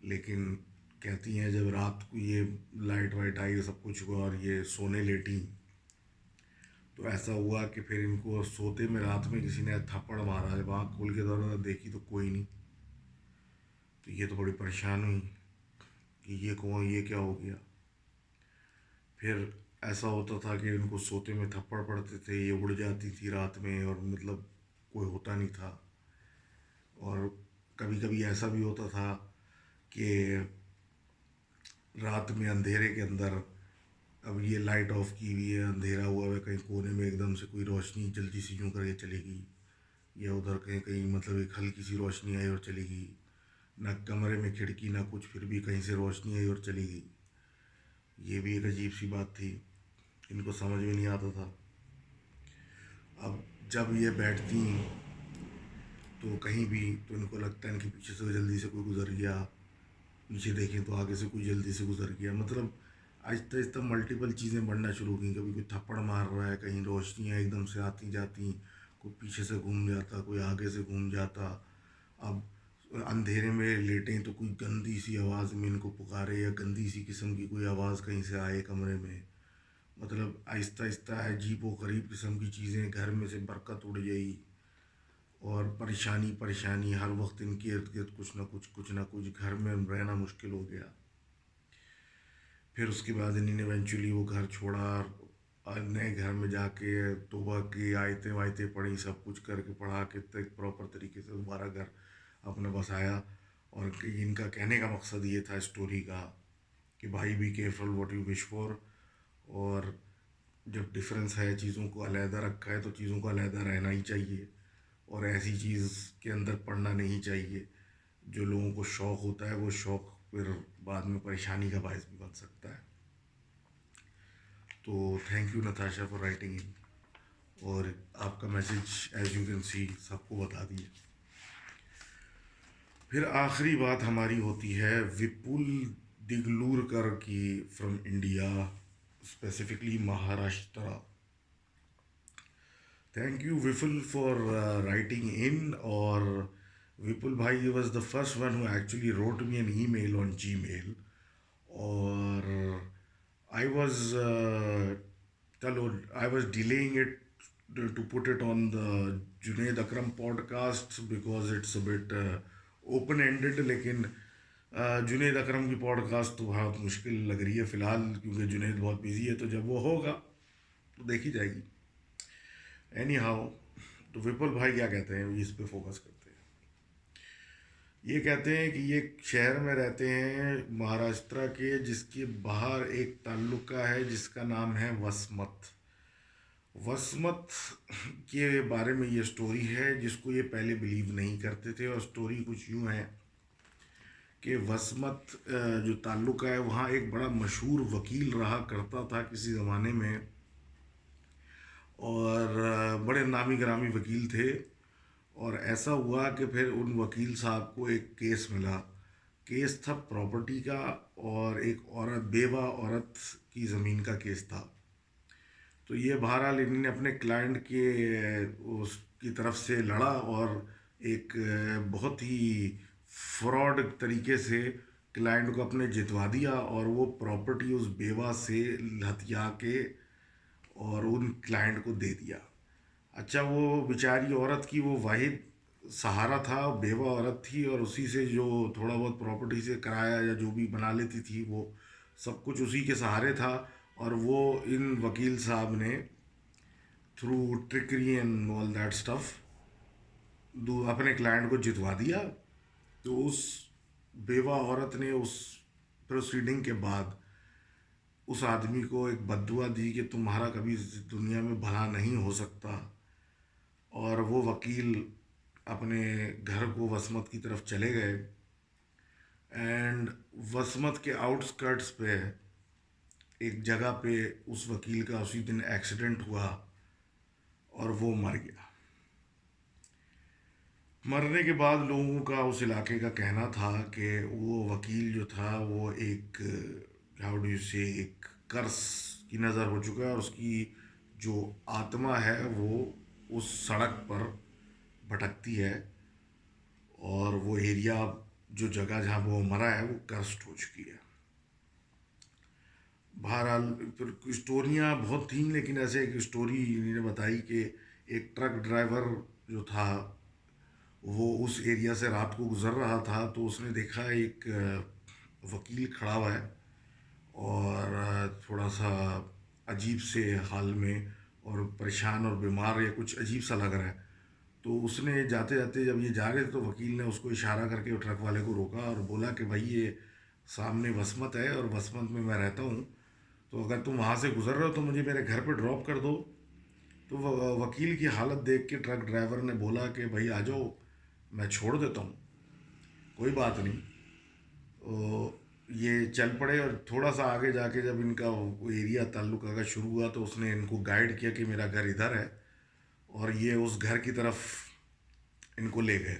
Speaker 1: लेकिन कहती हैं जब रात को ये लाइट वाइट आई, सब कुछ हुआ और ये सोने लेटी, तो ऐसा हुआ कि फिर इनको सोते में रात में किसी ने थप्पड़ मारा। जब आँख खोल के दौड़ा देखी तो कोई नहीं। तो ये तो बड़ी परेशान हुई कि ये कौन, ये क्या हो गया। फिर ऐसा होता था कि इनको सोते में थप्पड़ पड़ते थे, ये उड़ जाती थी रात में, और मतलब कोई होता नहीं था। और कभी कभी ऐसा भी होता था कि रात में अंधेरे के अंदर, अब ये लाइट ऑफ की हुई है, अंधेरा हुआ है, कहीं कोने में एकदम से कोई रोशनी जल्दी से यूँ करके चली गई, या उधर कहीं कहीं मतलब एक हल्की सी रोशनी आई और चली गई। ना कमरे में खिड़की ना कुछ, फिर भी कहीं से रोशनी आई और चली गई। ये भी एक अजीब सी बात थी, इनको समझ में नहीं आता था। अब जब ये बैठती तो कहीं भी, तो इनको लगता है इनके पीछे से जल्दी से कोई गुजर गया, पीछे देखें तो आगे से कोई जल्दी से गुजर गया। मतलब आहिस्ता आहिस्ता मल्टीपल चीज़ें बढ़ना शुरू की। कभी कोई थप्पड़ मार रहा है, कहीं रोशनियाँ एकदम से आती जाती, कोई पीछे से घूम जाता, कोई आगे से घूम जाता। अब अंधेरे में लेटें तो कोई गंदी सी आवाज़ में इनको पुकारे, या गंदी सी किस्म की कोई आवाज़ कहीं से आए कमरे में। मतलब आहिस्ता आहिस्ता अजीब व गरीब किस्म की चीज़ें घर में से बरकत उड़ गई, और परेशानी परेशानी हर वक्त इनके इर्द गिर्द कुछ ना कुछ घर में रहना मुश्किल हो गया। फिर उसके बाद इन्हीं ने इवेंचुअली वो घर छोड़ा, और नए घर में जाके तौबा की आयतें वायतें पढ़ी, सब कुछ करके पढ़ा के एक प्रॉपर तरीके से दोबारा घर अपने बसाया। और इनका कहने का मकसद ये था स्टोरी का कि भाई be careful what you wish for, और जब डिफरेंस है, चीज़ों को अलहदा रखा है तो चीज़ों को अलहदा रहना ही चाहिए, और ऐसी चीज़ के अंदर पड़ना नहीं चाहिए। जो लोगों को शौक़ होता है वो शौक़ फिर बाद में परेशानी का बायस भी बन सकता है। तो thank you Natasha for writing in, और आपका message as you can see सबको बता दिए। फिर आखिरी बात हमारी होती है विपुल दिगलूरकर की, from India, specifically Maharashtra. Thank you Vipul for writing in. और विपुल भाई was the first one who actually wrote me an email on Gmail, और आई वॉज चलो I was delaying it to put it on the Junaid Akram podcast because it's a bit open ended, लेकिन जुनेद अकरम की podcast तो बहुत मुश्किल लग रही है फ़िलहाल, क्योंकि जुनेद बहुत बिजी है। तो जब वो होगा तो देखी जाएगी। एनी हाउ, तो विपुल भाई क्या कहते हैं, इस पे फोकस करते हैं। ये कहते हैं कि ये शहर में रहते हैं महाराष्ट्र के, जिसके बाहर एक ताल्लुका है जिसका नाम है वसमत। वसमत के बारे में ये स्टोरी है, जिसको ये पहले बिलीव नहीं करते थे। और स्टोरी कुछ यूँ है कि वसमत जो ताल्लुका है, वहाँ एक बड़ा मशहूर वकील रहा करता था किसी ज़माने में, और बड़े नामी गिरामी वकील थे। और ऐसा हुआ कि फिर उन वकील साहब को एक केस मिला। केस था प्रॉपर्टी का, और एक औरत, बेवा औरत की ज़मीन का केस था। तो ये बहरहाल इन्होंने अपने क्लाइंट के उसकी तरफ से लड़ा, और एक बहुत ही फ्रॉड तरीके से क्लाइंट को अपने जितवा दिया और वो प्रॉपर्टी उस बेवा से हथिया के और उन क्लाइंट को दे दिया। अच्छा, वो बेचारी औरत की वो वाहिद सहारा था, बेवा औरत थी, और उसी से जो थोड़ा बहुत प्रॉपर्टी से किराया या जो भी बना लेती थी वो सब कुछ उसी के सहारे था। और वो इन वकील साहब ने through trickery and all that stuff अपने क्लाइंट को जितवा दिया। तो उस बेवा औरत ने उस प्रोसीडिंग के बाद उस आदमी को एक बद्दुआ दी कि तुम्हारा कभी इस दुनिया में भला नहीं हो सकता। और वो वकील अपने घर को वसमत की तरफ चले गए। एंड वसमत के आउटस्कर्ट्स पे एक जगह पे उस वकील का उसी दिन एक्सीडेंट हुआ और वो मर गया। मरने के बाद लोगों का उस इलाके का कहना था कि वो वकील जो था वो एक, हाउ डू यू से, एक कर्स की नज़र हो चुका है, और उसकी जो आत्मा है वो उस सड़क पर भटकती है, और वो एरिया, जो जगह जहाँ वो मरा है, वो कर्स्ड हो चुकी है। बहरहाल फिर स्टोरियाँ बहुत थीं, लेकिन ऐसे एक स्टोरी इन्होंने बताई कि एक ट्रक ड्राइवर जो था वो उस एरिया से रात को गुज़र रहा था, तो उसने देखा एक वकील खड़ा हुआ है और थोड़ा सा अजीब से हाल में और परेशान और बीमार या कुछ अजीब सा लग रहा है। तो उसने जाते जाते जब ये जा रहे थे तो वकील ने उसको इशारा करके वो ट्रक वाले को रोका और बोला कि भाई ये सामने वसमत है और वसमत में मैं रहता हूँ, तो अगर तुम वहाँ से गुज़र रहे हो तो मुझे मेरे घर पर ड्रॉप कर दो। तो वकील की हालत देख के ट्रक ड्राइवर ने बोला कि भाई आ जाओ, मैं छोड़ देता हूँ, कोई बात नहीं। तो ये चल पड़े, और थोड़ा सा आगे जाके जब इनका वो एरिया ताल्लुका का शुरू हुआ तो उसने इनको गाइड किया कि मेरा घर इधर है, और ये उस घर की तरफ इनको ले गए।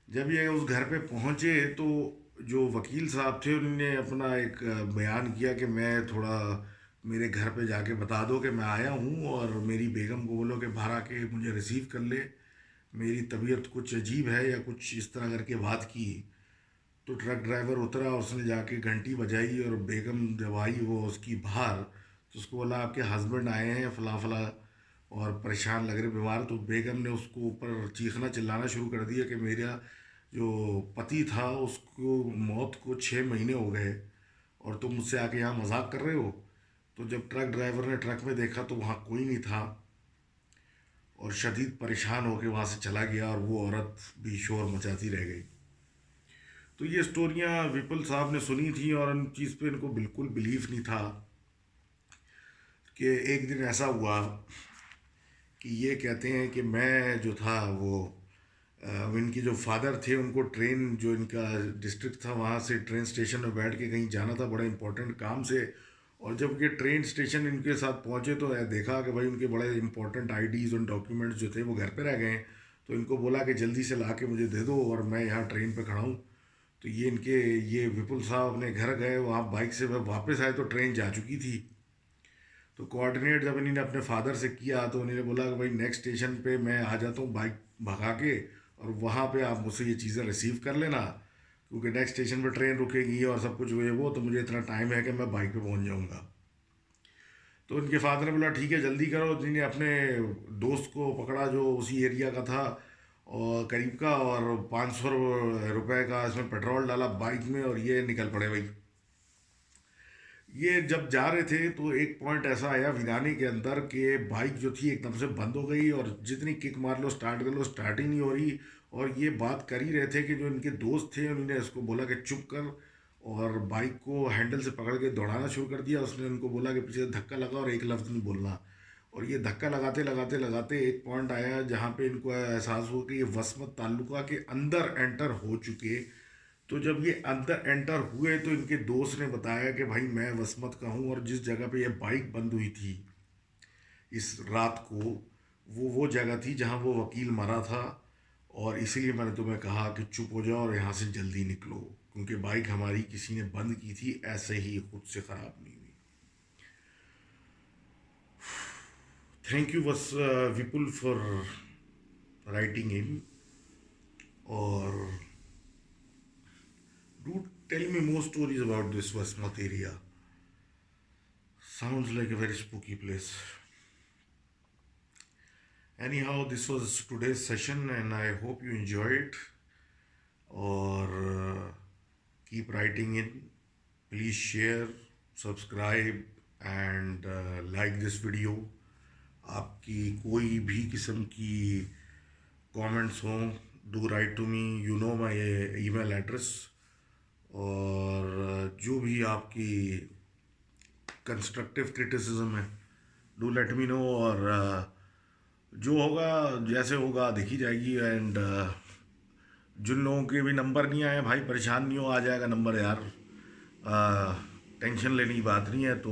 Speaker 1: जब ये उस घर पे पहुँचे तो जो वकील साहब थे उन्होंने अपना एक बयान किया कि मैं थोड़ा, मेरे घर पे जाके बता दो कि मैं आया हूँ, और मेरी बेगम को बोलो कि बाहर आके मुझे रिसीव कर ले, मेरी तबीयत कुछ अजीब है, या कुछ इस तरह करके बात की। तो ट्रक ड्राइवर उतरा, उसने जाके घंटी बजाई, और बेगम जब आई वो उसकी बाहर, तो उसको बोला आपके हस्बैंड आए हैं फला फला और परेशान लग रहे, बीमार। तो बेगम ने उसको ऊपर चीखना चिल्लाना शुरू कर दिया कि मेरा जो पति था उसको मौत को 6 महीने हो गए और तुम मुझसे आके यहाँ मजाक कर रहे हो। तो जब ट्रक ड्राइवर ने ट्रक में देखा तो वहाँ कोई नहीं था, और शदीद परेशान होकर वहाँ से चला गया, और वो औरत भी शोर मचाती रह गई। तो ये स्टोरियाँ विपुल साहब ने सुनी थी, और उन चीज़ पे इनको बिल्कुल बिलीव नहीं था। कि एक दिन ऐसा हुआ कि ये कहते हैं कि मैं जो था वो इनके जो फादर थे उनको ट्रेन, जो इनका डिस्ट्रिक्ट था वहाँ से ट्रेन स्टेशन में बैठ के कहीं जाना था बड़ा इंपॉर्टेंट काम से। और जब ये ट्रेन स्टेशन इनके साथ पहुँचे तो देखा कि भाई उनके बड़े इंपॉर्टेंट आईडीज़ और डॉक्यूमेंट्स जो थे वो घर पे रह गए हैं। तो इनको बोला कि जल्दी से ला के मुझे दे दो, और मैं यहाँ ट्रेन पे खड़ा हूँ। तो ये विपुल साहब अपने घर गए, वहाँ बाइक से वह वापस आए तो ट्रेन जा चुकी थी। तो कोऑर्डिनेट जब इन्होंने अपने फादर से किया तो उन्होंने बोला कि भाई नेक्स्ट स्टेशन पे मैं आ जाता हूँ बाइक भगा के, और वहाँ पे आप मुझसे ये चीज़ें रिसीव कर लेना, क्योंकि नेक्स्ट स्टेशन पे ट्रेन रुकेगी और सब कुछ हुए वो, तो मुझे इतना टाइम है कि मैं बाइक पे पहुँच जाऊँगा। तो उनके फादर ने बोला ठीक है जल्दी करो। जिन्हें अपने दोस्त को पकड़ा जो उसी एरिया का था और करीब का, और 500 रुपये का इसमें पेट्रोल डाला बाइक में, और ये निकल पड़े भाई। ये जब जा रहे थे तो एक पॉइंट ऐसा आया वीरानी के अंदर कि बाइक जो थी एकदम से बंद हो गई, और जितनी किक मार लो स्टार्ट कर लो स्टार्ट ही नहीं हो रही। और ये बात कर ही रहे थे कि जो इनके दोस्त थे उन्होंने इसको बोला कि चुप कर, और बाइक को हैंडल से पकड़ के दौड़ाना शुरू कर दिया। उसने उनको बोला कि पीछे से धक्का लगा और एक लफ्ज़ नहीं बोलना। और ये धक्का लगाते लगाते लगाते एक पॉइंट आया जहाँ पे इनको एहसास हुआ कि ये वसमत ताल्लुका के अंदर एंटर हो चुके। तो जब ये अंदर एंटर हुए तो इनके दोस्त ने बताया कि भाई मैं वसमत का हूँ, और जिस जगह पे ये बाइक बंद हुई थी इस रात को, वो जगह थी जहाँ वो वकील मरा था। और इसीलिए मैंने तुम्हें कहा कि चुप हो जाओ और यहाँ से जल्दी निकलो, क्योंकि बाइक हमारी किसी ने बंद की थी, ऐसे ही खुद से ख़राब नहीं हुई। थैंक यू बस विपुल फॉर राइटिंग इन। और Do tell me more stories about this Westmouth area. Sounds like a very spooky place. Anyhow, this was today's session, and I hope you enjoy it. Or keep writing in. Please share, subscribe, and like this video. आपकी कोई भी किस्म की comments हों, do write to me, you know my email address. और जो भी आपकी कंस्ट्रक्टिव क्रिटिसिज्म है, डू लेट मी नो। और जो होगा जैसे होगा देखी जाएगी। एंड जिन लोगों के भी नंबर नहीं आए भाई, परेशान नहीं हो, आ जाएगा नंबर यार। टेंशन लेने की बात नहीं है। तो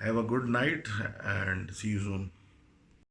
Speaker 1: have a good night and see you soon.